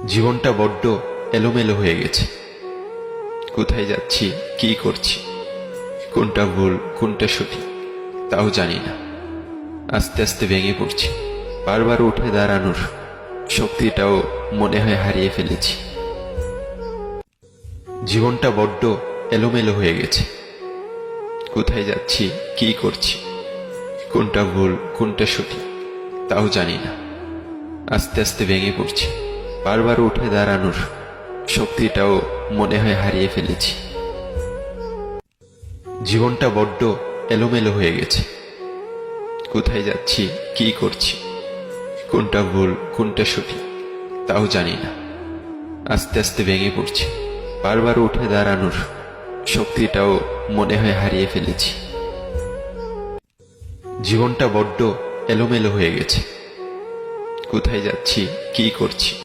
জীবনটা বড্ড এলোমেলো হয়ে গেছে। কোথায় যাচ্ছি, কি করছি, কোনটা ভুল কোনটা সঠিক তাও জানি না। আস্তে আস্তে ভেঙে পড়ছি। বারবার উঠে দাঁড়ানোর শক্তিটাও মনে হয় হারিয়ে ফেলেছি। জীবনটা বড্ড এলোমেলো হয়ে গেছে। কোথায় যাচ্ছি, কি করছি, কোনটা ভুল কোনটা সঠিক তাও জানি না। আস্তে আস্তে ভেঙে পড়ছি। বারবার উঠে দাঁড়ানোর শক্তিটাও মনে হয় হারিয়ে ফেলেছি। জীবনটা বড্ড এলোমেলো হয়ে গেছে। কোথায় যাচ্ছি, কি করছি, কোনটা ভুল কোনটা সঠিক তাও জানি না। আস্তে আস্তে ভেঙে পড়ছি। বারবার উঠে দাঁড়ানোর শক্তিটাও মনে হয় হারিয়ে ফেলেছি। জীবনটা বড্ড এলোমেলো হয়ে গেছে। কোথায় যাচ্ছি, কি করছি।